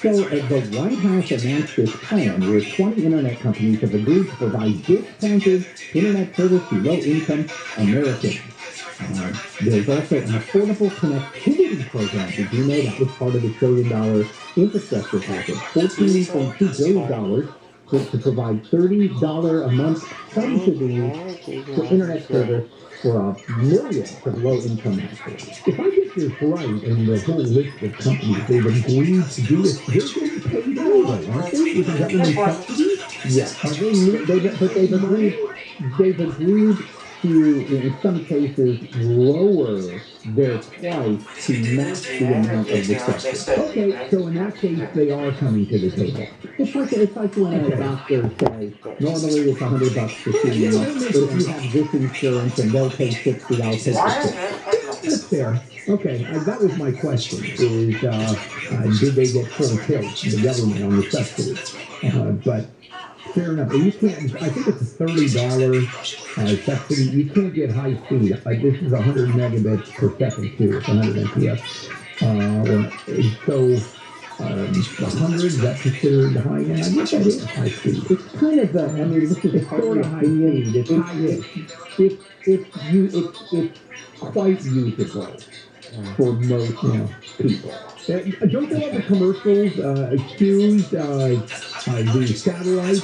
So the White House announced this plan where 20 internet companies have agreed to provide discounted internet service to low-income Americans. There's also an affordable connectivity program. Did you know that was part of the $1 trillion infrastructure package? $14.2 billion to provide $30 a month subsidy for internet service for millions of low-income households. If I get this right, and the whole list of companies they've agreed to do this, they're getting paid anyway, aren't they? With the government subsidy? Yes. Are they've agreed to, in some cases, lower their price to match the amount of the subsidy. Okay, so in that case, they are coming to the table. It's like when a doctor says, normally it's $100 to see you, but if you have this insurance and they'll pay $60, I'll take the $60. That's fair. Okay, that was my question, is did they get full tilt, the government, on the subsidy? But fair enough. You can't, I think it's a $30 subsidy. You can't get high speed. This is 100 megabits per second, too. It's 100 Mbps. So 100, that's considered high end. I guess that is high speed. It's kind of, this is sort of high speed. It's high. It's quite usable for most people. Don't they have the commercials accuse the satellite,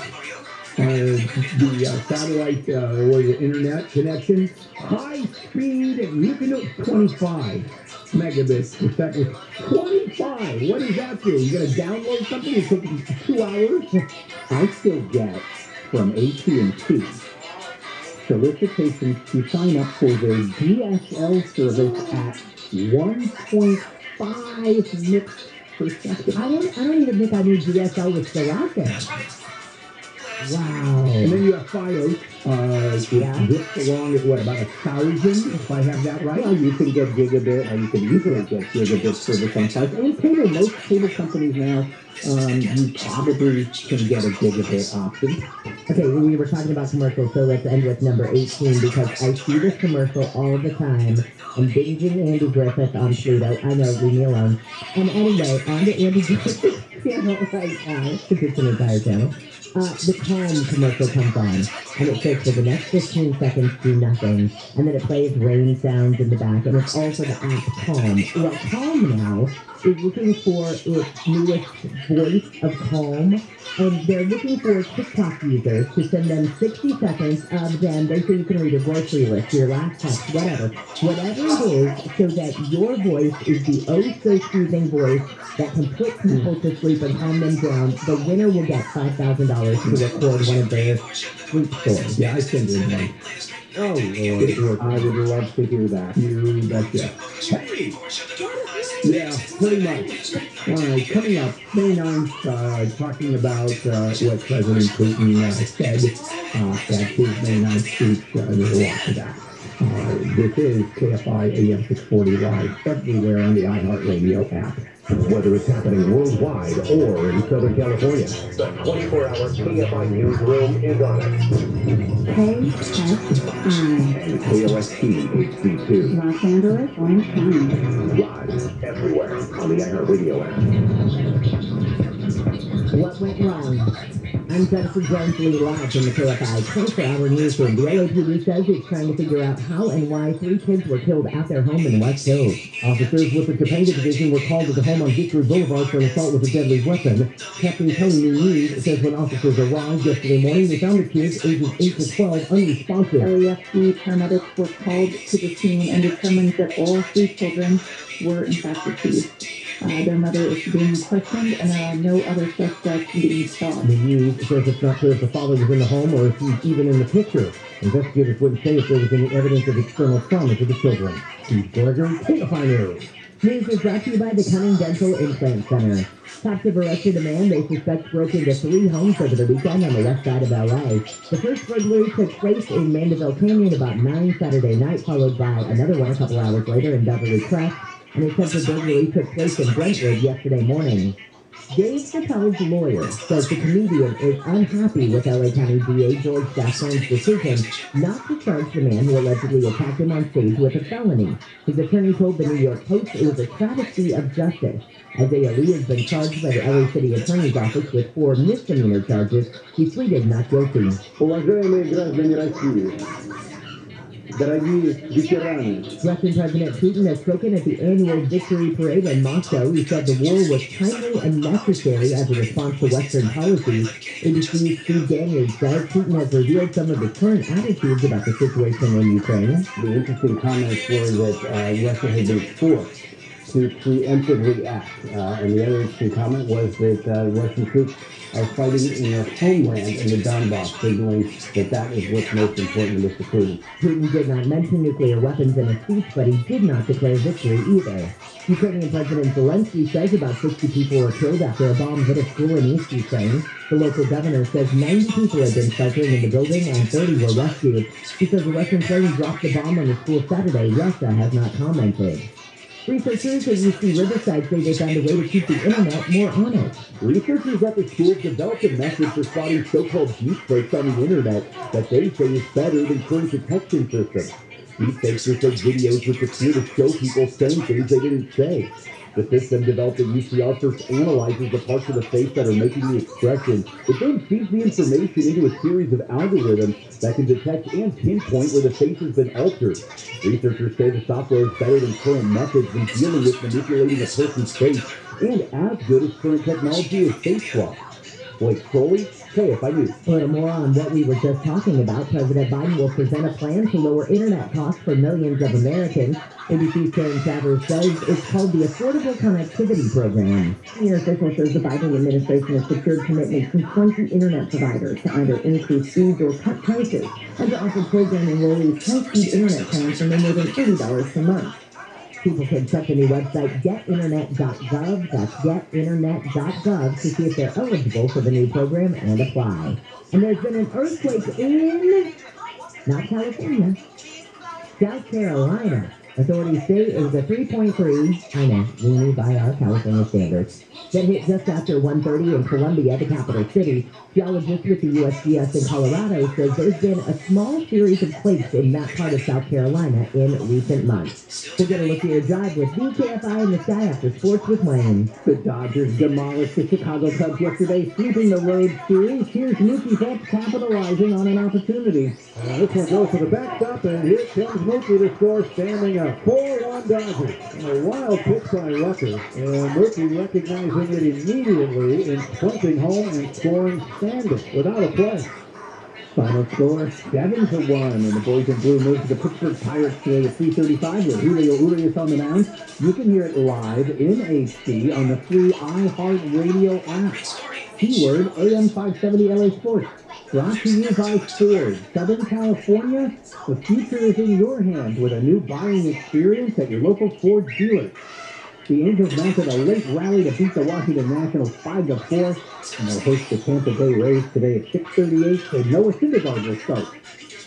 or the internet connection, high speed, you can do 25 megabits per second. 25! What does that do? You gotta download something? It took 2 hours? I still get from AT&T solicitations to sign up for their DSL service at 1.5 megabits per second. I don't even think I knew DSL was still out there. Wow. And then you have Fios, dipped along at what, about 1,000, if I have that right? Well, you can get gigabit, or you can easily get gigabit service on Fios. And cable, most cable companies now, you probably can get a gigabit option. Okay, well, we were talking about commercials, so let's end with number 18, because I see this commercial all the time. I'm binging Andy Griffith on Pluto. I know, leave me alone. And anyway, on the Andy Griffith channel right now, it's an entire channel. The Calm commercial comes on, and it says for the next 15 seconds, do nothing, and then it plays rain sounds in the back, and it's also the app Calm. Well, Calm now is looking for its newest voice of Calm, and they're looking for TikTok users to send them 60 seconds of them. They say you can read a grocery list, your last text, whatever it is, so that your voice is the oh-so-soothing voice that can put people to sleep and calm them down. The winner will get $5,000 to record one of their sleep stories. Yeah, I send in one. Oh, Lord. I would love to hear that. You betcha. Hey! Yeah, pretty much. All right, coming up, May 9th, talking about what President Putin said at his May 9th speech. There's a lot to that. This is KFI AM 640 live everywhere on the iHeartRadio app. Whether it's happening worldwide or in Southern California, the 24-hour KFI newsroom is on it. KFI. KOST HD2. Los Angeles, Orange County. Live everywhere on the iHeartRadio app. What went wrong? I'm Jennifer Jones, live from the KFI 24-hour newsroom. The LAPD says it's trying to figure out how and why 3 kids were killed at their home in West Hills. Officers with the Topanga Division were called to the home on Victory Boulevard for an assault with a deadly weapon. Captain Tony News says when officers arrived yesterday morning, they found the kids, ages 8 to 12, unresponsive. LAFD paramedics were called to the scene and determined that all 3 children were in fact deceased. Their mother is being questioned, and there are no other suspects being sought. The news says it's not clear if the father was in the home or if he's even in the picture. Investigators wouldn't say if there was any evidence of external trauma to the children. Steve Gregory, KFI News. News is brought to you by the Cunning Dental Implant Center. Cops have arrested a man they suspect broke into 3 homes over the weekend on the west side of L.A. The first burglary took place in Mandeville Canyon about 9 Saturday night, followed by another one a couple hours later in Beverly Crest. An attempted burglary took place in Brentwood yesterday morning. Dave, the college lawyer, says the comedian is unhappy with LA County DA George Gaston's decision not to charge the man who allegedly attacked him on stage with a felony. His attorney told the New York Post it was a travesty of justice. Isaiah Lee has been charged by the LA City Attorney's Office with 4 misdemeanor charges. He pleaded not guilty. Дорогие ветераны. Russian President Putin has spoken at the annual victory parade in Moscow. He said the war was timely and necessary as a response to Western policies. ABC's Steve Daniels says Putin has revealed some of his current attitudes about the situation in Ukraine. The interesting comments were that Russia had been forced to preemptively act. And the other interesting comment was that Russian troops are fighting in their homeland in the Donbass, signaling that is what's most important to Mr. Putin. Putin did not mention nuclear weapons in his speech, but he did not declare victory either. Ukrainian President Zelensky says about 60 people were killed after a bomb hit a school in East Ukraine. The local governor says 90 people had been sheltering in the building and 30 were rescued. He says the Russian plane dropped the bomb on the school Saturday. Russia has not commented. Researchers at UC Riverside say they found a way to keep the internet more honest. Researchers at the school developed a method for spotting so-called deepfakes on the internet that they say is better than current detection systems. Deepfakes are fake videos which appear to show people saying things they didn't say. The system developed at UCR first analyzes the parts of the face that are making the expression. It then feeds the information into a series of algorithms that can detect and pinpoint where the face has been altered. Researchers say the software is better than current methods in dealing with manipulating a person's face, and as good as current technology is face swap. Blake Crowley, Kfi News. A little more on what we were just talking about. President Biden will present a plan to lower internet costs for millions of Americans. ABC's Karen Travers says it's called the Affordable Connectivity Program. Senior official says the Biden administration has secured commitments from 20 internet providers to either increase speeds or cut prices, and to offer program enrollees high-speed internet plans for no more than $30 per month. People can check the new website, getinternet.gov. That's getinternet.gov to see if they're eligible for the new program and apply. And there's been an earthquake in, not California, South Carolina. Authorities say it was a 3.3, I know, we knew by our California standards, that hit just after 1:30 in Columbia, the capital city. Geologists with the USGS in Colorado says there's been a small series of quakes in that part of South Carolina in recent months. We'll get a look at your drive with VKFI in the sky after sports with Wayne. The Dodgers demolished the Chicago Cubs yesterday, sweeping the road series. Here's Mookie Betts capitalizing on an opportunity. This one goes to the backstop, and here comes Mookie to score, standing up 4-1 Dodgers. A wild pitch by Rucker, and Mookie recognizing it immediately and punching home and scoring standing without a play. Final score 7-1, and the boys in blue move to the Pittsburgh Pirates today at 3:35 with Julio Urias on the mound. You can hear it live in HD on the free iHeartRadio app. Keyword AM 570 LA Sports. Brought to you by Ford. Southern California, the future is in your hands with a new buying experience at your local Ford dealer. The Angels mounted a late rally to beat the Washington Nationals 5-4, and they'll host the Tampa Bay Rays today at 6:38, so Noah Syndergaard will start.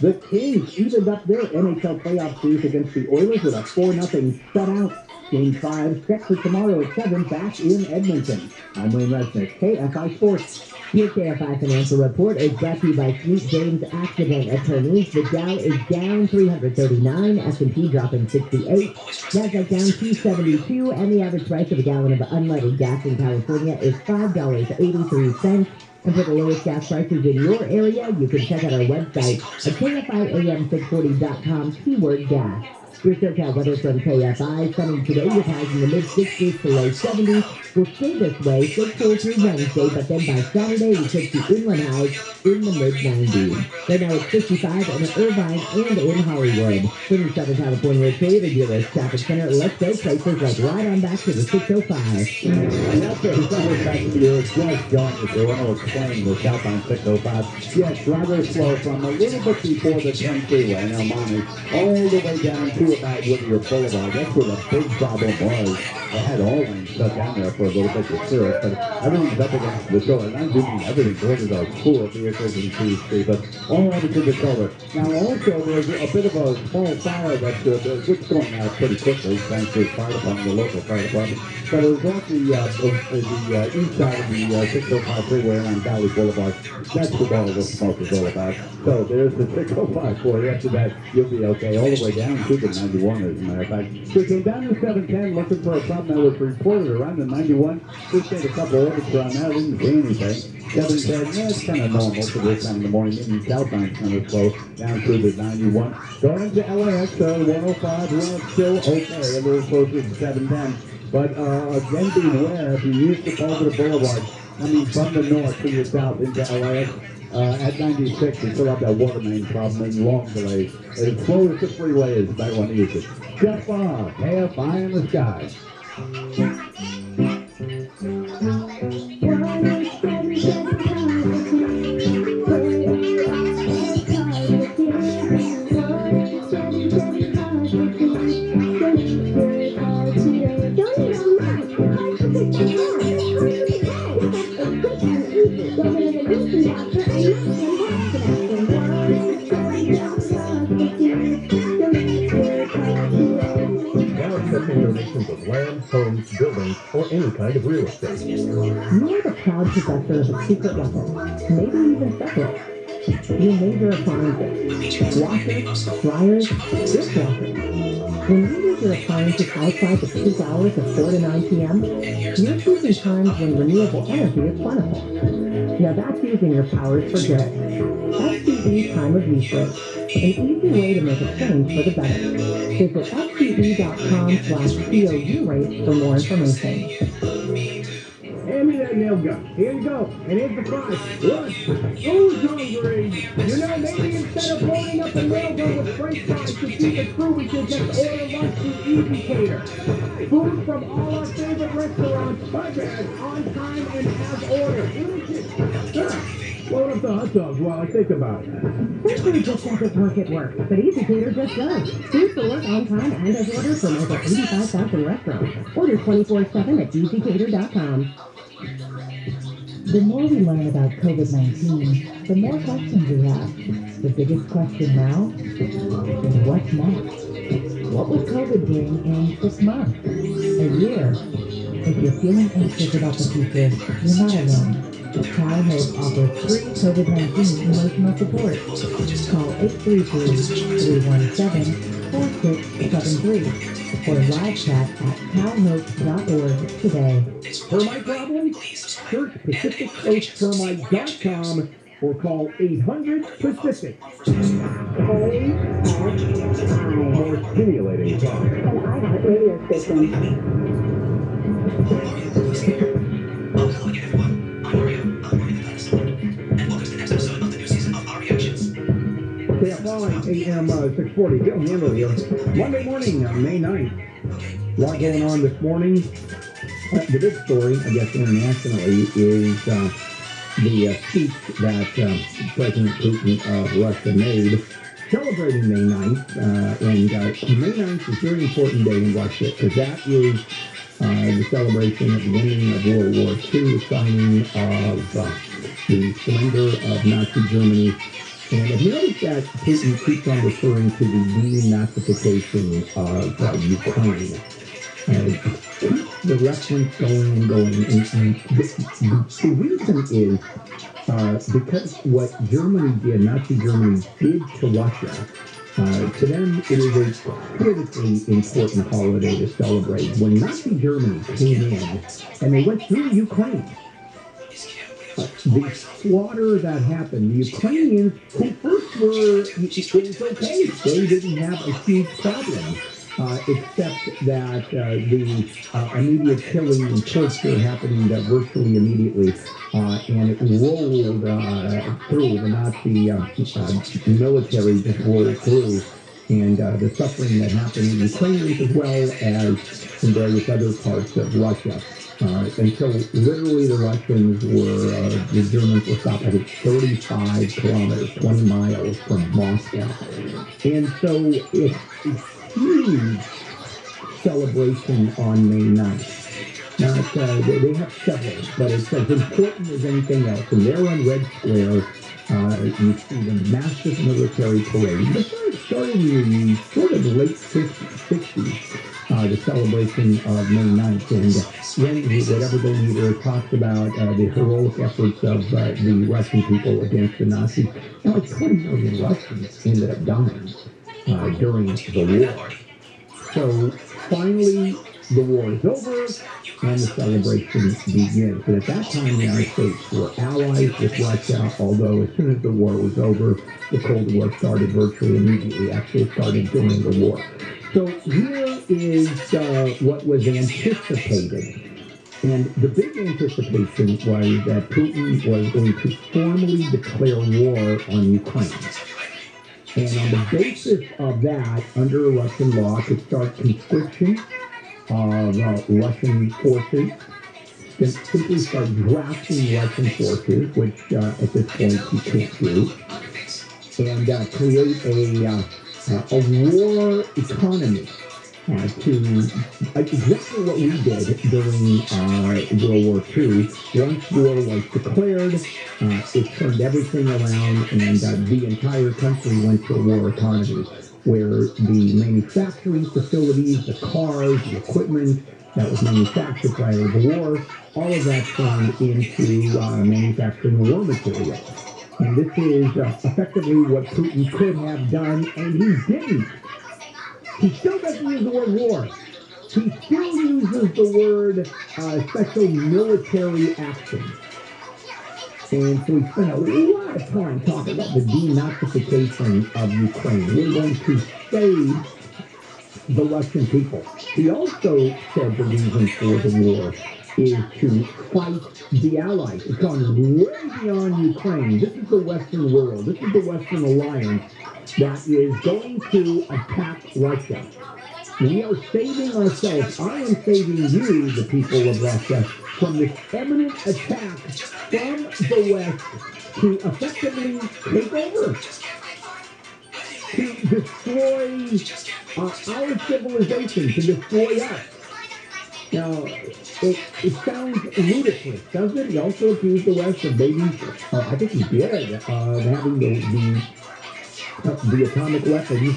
The Kings evened up their NHL playoff series against the Oilers with a 4-0 shutout. Game 5 set for tomorrow at 7 back in Edmonton. I'm Wayne Resnick, KFI Sports. Your KFI Financial Report is brought to you by Sweet James Accident Attorneys. The Dow is down 339, S&P dropping 68, Nasdaq down 272, and the average price of a gallon of unleaded gas in California is $5.83. And for the lowest gas prices in your area, you can check out our website at KFIAM640.com, keyword gas. Your SoCal weather from KFI, sunny today with highs in the mid-60s to low 70s. Will stay this way, good cool through Wednesday, but then by Saturday we could see inland highs in the mid-90s. Right now it's 55 in Irvine and in Hollywood. From the Southern California Toyota Dealers Traffic Center, let's go places like right on back to the 605. And that's it. We're back to your just John with the one explaining the southbound 605. Yes, rather slow from a little bit before the 10 freeway in El Monte, all the way down to about Whittier Boulevard. That's where the big problem was. They had all lanes shut down there for a little bit to serve, but everyone's up against the door. And I'm doing mean, everything glittered on cool vehicles and TC, but all because of color. Now, also, there's a bit of a small fire that's going out pretty quickly, thanks to the fire department, the local fire department. But it was off the east side of the 605 freeway on Valley Boulevard. That's what all the smoke is all about. So there's the 605 for you. After that, you'll be okay. All the way down to the 91, as a matter of fact. We came down to 710 looking for a problem that was reported around the 91. Just made a couple of orbits around there. Didn't see anything. 710, yeah, it's kind of normal for this time in the morning. Even southbound kind of slow down through the 91. Going into LAX, 105, well, still okay. A little closer to 710. But again, beware if you use the Boulder Boulevard, I mean from the north to the south into LAX, at 96, you still have that water main problem and long delays. As slow as the freeway is, you might want to use it. Jeff Bob, KFI in the sky. Donations of land, homes, buildings, or any kind of real estate. You're the proud possessor of a secret weapon, maybe even several. Your major appliances, washers, dryers, dishwashers. When you use your appliances outside the peak hours of 4 to 9 p.m., you're choosing times when renewable energy is plentiful. Now that's using your powers for good. FCE time of use rate, an easy way to make a change for the better. Visit FCE.com/COU rate for more information. Hand me that nail gun. Here you go. And here's the prize. Look. Who's hungry? You know, maybe instead of loading up a nail gun with french fries to feed the crew, we should just order lunch through Easy Cater. Food from all our favorite restaurants, budget, on time, and as ordered. Load up the hot dogs while I think about it. Simply just doesn't work at work, but Easy Cater just does. Food for work on time and as ordered from over 85,000 restaurants. Order 24/7 at easycater.com. The more we learn about COVID-19, the more questions we have. The biggest question now is what's next? What will COVID bring in 6 months? A year? If you're feeling anxious about the future, you're not alone. Cal Hope offers free COVID-19 emotional support. Call 833-317-4673 or live chat at calhope.org today. Termite problem? Search PacificCoastTermite.com or call 800-PACIFIC. More stimulating talk. An iHeart radio station. KFI AM 640. Bill Handle here. Monday morning, May 9th. A lot going on this morning. The big story, I guess, internationally is the speech that President Putin of Russia made celebrating May 9th. And May 9th is a very important day in Russia because that is the celebration of the ending of World War II, the signing of the surrender of Nazi Germany. And I've noticed that Putin keeps on referring to the denazification of Ukraine. The reference going and going. And the reason is because what Germany did, Nazi Germany did to Russia, to them it is a critically important holiday to celebrate. When Nazi Germany came in and they went through Ukraine, the slaughter that happened, the Ukrainians who first were, it was okay, they didn't have a huge problem, except that the immediate killing and torture happened virtually immediately, and it rolled through, the Nazi military just rolled through, and the suffering that happened in Ukraine as well as in various other parts of Russia. Until literally the Russians were, the Germans were stopped at 35 kilometers, 20 miles from Moscow. And so it's a huge celebration on May 9th. Not, they have several, but it's as important as anything else. And there on Red Square, you see the massive military parade. It started in the sort of late 60s, the celebration of May 9th. And when whatever the leader talked about the heroic efforts of the Russian people against the Nazis, now like 20 million Russians ended up dying during the war. So finally, the war is over, and the celebration begins. But at that time, the United States were allies with Russia, although as soon as the war was over, the Cold War started virtually immediately, actually started during the war. So here is what was anticipated. And the big anticipation was that Putin was going to formally declare war on Ukraine. And on the basis of that, under Russian law, could start conscription of Russian forces, then simply start drafting Russian forces, which at this point you can't do, and create a war economy to exactly what we did during World War II. Once war was declared, it turned everything around, and the entire country went to a war economy, where the manufacturing facilities, the cars, the equipment that was manufactured prior to the war, all of that turned into manufacturing war material. And this is effectively what Putin could have done, and he didn't. He still doesn't use the word war. He still uses the word special military action. And so we spent a lot of time talking about the denazification of Ukraine. We're going to save the Russian people. He also said the reason for the war is to fight the Allies. It's gone way beyond Ukraine. This is the Western world. This is the Western alliance that is going to attack Russia. We are saving ourselves. I am saving you, the people of Russia, from this imminent attack from the West to effectively take over, to destroy our civilization, to destroy us. Now, it sounds ludicrous, doesn't it? He also accused the West of maybe, I think he did, having the atomic weapons,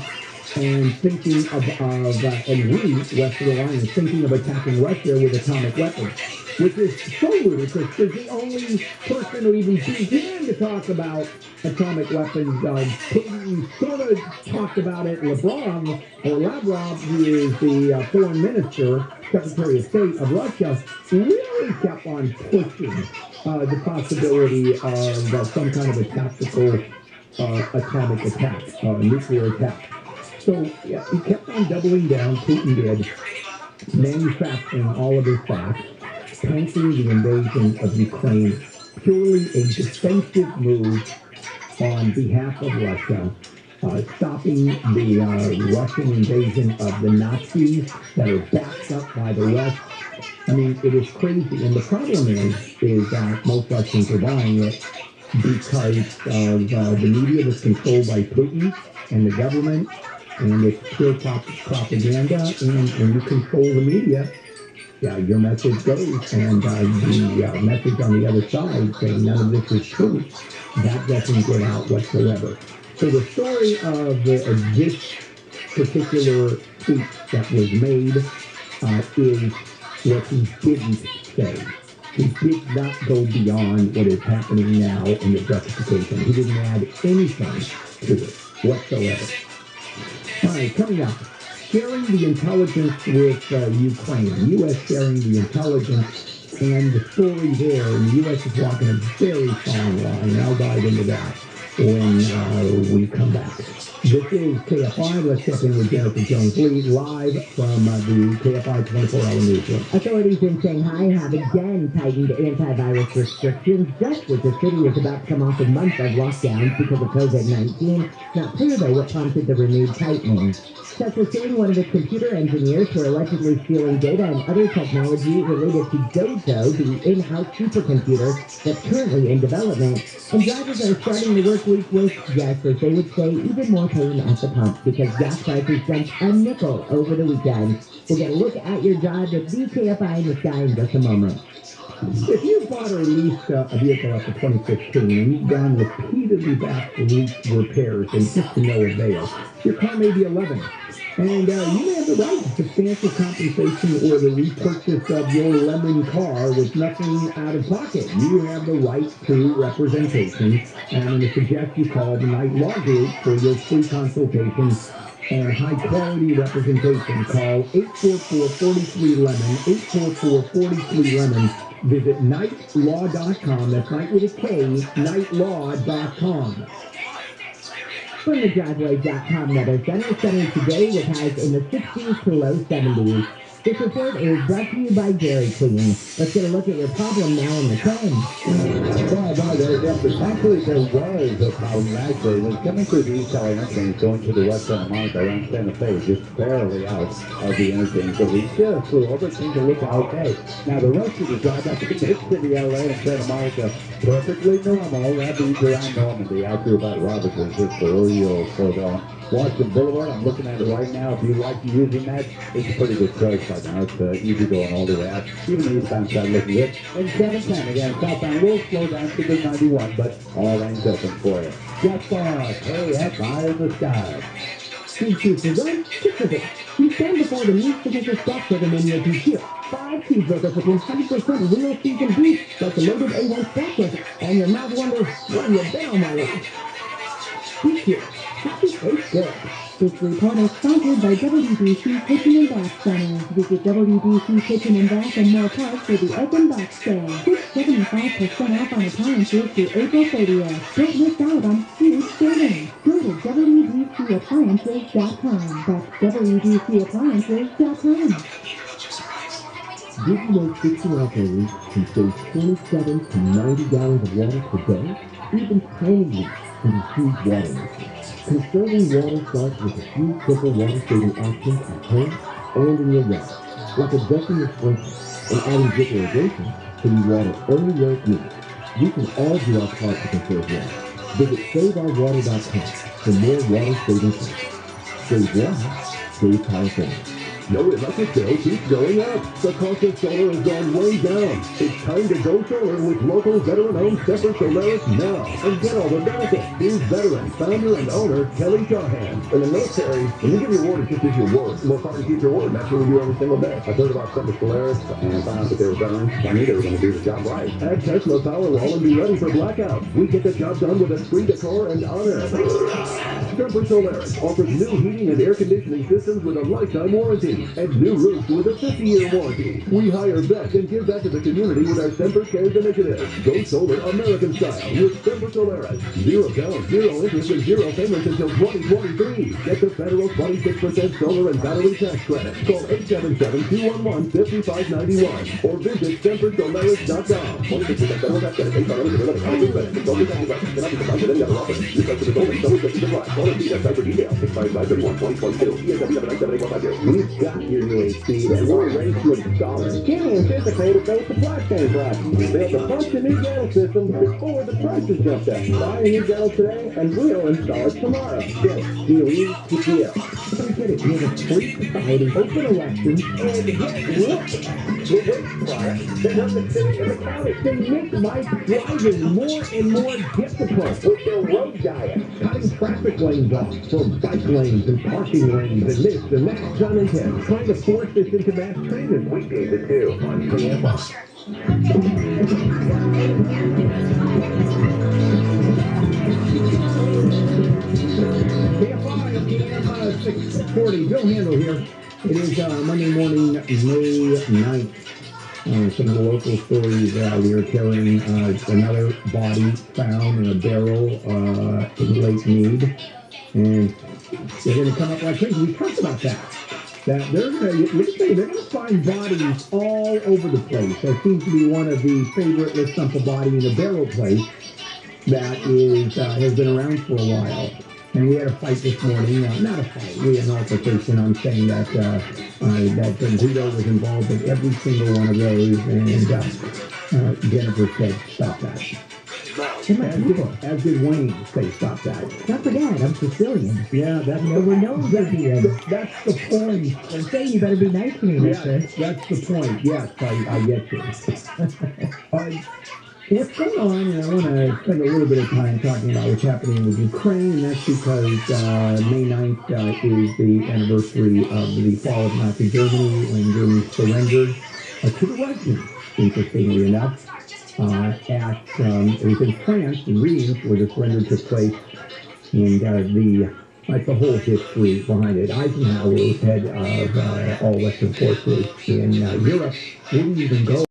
and thinking of and we, Western Alliance, thinking of attacking Russia with atomic weapons, which is so ludicrous because the only person who even began to talk about atomic weapons, Putin sort of talked about it, Lavrov, who is the foreign minister, Secretary of State of Russia, really kept on pushing the possibility of some kind of a tactical atomic attack, nuclear attack. So yeah, he kept on doubling down, Putin did, manufacturing all of his facts, tanking the invasion of Ukraine, purely a defensive move on behalf of Russia, stopping the Russian invasion of the Nazis that are backed up by the West. I mean, it is crazy. And the problem is that most Russians are buying it because of the media was controlled by Putin and the government, and it's pure propaganda, and when you control the media, yeah, your message goes, and the message on the other side saying none of this is true, that doesn't get out whatsoever. So the story of this particular tweet that was made is what he didn't say. He did not go beyond what is happening now in the justification. He didn't add anything to it whatsoever. All right, coming up, sharing the intelligence with Ukraine. The U.S. sharing the intelligence, and the story there. And the U.S. is walking a very fine line, and I'll dive into that when we come back. This is KFI. Let's check in with Jennifer Jones-Lee live from the KFI 24-hour newsroom. Authorities in Shanghai have again tightened antivirus restrictions just as the city is about to come off a month of lockdowns because of COVID-19. Not clear, though, what prompted the renewed tightening. Tesla's suing one of its computer engineers for allegedly stealing data and other technology related to Dojo, the in-house supercomputer that's currently in development. And drivers are starting to work this week with, yes, as they would say, even more pain at the pump because gas prices jumped a nickel over the weekend. We'll get a look at your drive with DKFI in the sky in just a moment. If you bought or leased a vehicle after 2015 and you've gone repeatedly back to lease repairs and just to no avail, your car may be 11. And you may have the right to substantial compensation or the repurchase of your lemon car with nothing out of pocket. You have the right to representation, and I'm going to suggest you call the Night Law Group for your free consultation and high-quality representation. Call 844-43-LEMON, 844-43-LEMON. Visit nightlaw.com. That's night with a K, nightlaw.com. From the driveway.com weather center, sunny today with highs in the 60s to low 70s. This report is brought to you by Dairy Queen. Let's get a look at your problem now in the trend. Actually, there was a problem. Actually, it was coming through the East Valley interchange, going to the west Santa Monica around Santa Fe, just barely out of the interchange. So we just flew over, things are looking okay. Now, the rest of the drive back to the city, LA, and Santa Monica, perfectly normal. That means around Normandy, out through about Robertson, just the real slow down. Washington Boulevard, I'm looking at it right now. If you like using that, it's a pretty good choice right now. It's easy going all the way out. Even the eastbound side looking good. And 710 again, southbound will slow down to the 91, but all lanes open for you. Just KFI in the sky. Please choose to run, stick with it. You stand before the new signature stock seven in your computer. 5 cheeseburgers with 100% real seasoned beef, like the loaded A1 stock burger. And your mouth wonders, where you been all my life? Beef here. Tastes good. This report is sponsored by WDC Kitchen and Bath Center. Visit WDC Kitchen and Bath and more parts for the open box sale. Get 75% off on appliances through April 30th. Don't miss out on huge savings. Go to WDCappliances.com. That's WDCappliances.com. Did you know 60 operators can save 27 to 90 gallons of water per day? Even tiny leaks can be huge water wastes. Conserving water starts with a few simple water-saving actions at home and in your yard, like adjusting your sprinklers and adding drip irrigation so you water only where it's needed. We can all do our part to conserve water. Visit SaveOurWater.com for more water-saving tips. Save water, save California. Your electric bill keeps going up. The cost of solar has gone way down. It's time to go solar with local veteran-owned Semper Solaris now and get all the benefits. Here's veteran, founder, and owner Kelly Shahan. In the military, when you give your word, it's just as your word. We'll try to keep your word. That's what we do every single day. I heard about Semper Solaris and found out that they were veterans. I knew they were going to do the job right. Add Tesla Powerwall and be ready for blackout. We get the job done with a free decor and honor. Semper Solaris offers new heating and air conditioning systems with a lifetime warranty. And new roofs with a 50-year warranty. We hire vets and give back to the community with our Semper Cares initiative. Go solar American style with Semper Solaris. 0 down, 0 interest, and 0 payments until 2023. Get the federal 26% solar and battery tax credit. Call 877-211-5591 or visit SemperSolaris.com. 26% federal tax credit. 8 eligibility. Don't any other offer. Use to the only double-check supply. Call and see that for details. 655-31-2022. We've got your new speed and we're ready to install it. Can you anticipate a base supply chain problem? We built a bunch of new dental systems before the prices jumped up. Buy a new dental today and we'll install it tomorrow. Get DOE to GL. Don't get it. We have a free society, open elections, and get look. The waste product that doesn't fit in the county. They make life driving more and more difficult with their road diet. Cutting traffic lanes off for bike lanes and parking lanes and this and that. John and Ted trying to force this into mass transit. Weekdays at 2 on KFI. KFI, 640. Bill Handel here. It is Monday morning, May 9th. Some of the local stories, we are carrying another body found in a barrel in Lake Mead. And they're going to come up like crazy. We talked about that. That they're going to find bodies all over the place. That seems to be one of the favorite, let's dump a body in a barrel place that has been around for a while. And we had a fight this morning. Not a fight. We had an altercation on saying that Guido was involved in every single one of those. And Jennifer said, stop that. They're my people. As did Wayne say, stop that. Don't forget, I'm Sicilian. Yeah, that's We're known for being. That's the point. I'm saying you better be nice to me, mister. Yes, that's the point. Yes, I get you. What's going on, and I want to spend a little bit of time talking about what's happening with Ukraine, and that's because May 9th is the anniversary of the fall of Nazi Germany, when Germany surrendered to the Russians, interestingly enough. It was in France, in Reims, where the surrender took place, and like the whole history behind it. Eisenhower was head of all Western forces in Europe. Wouldn't even go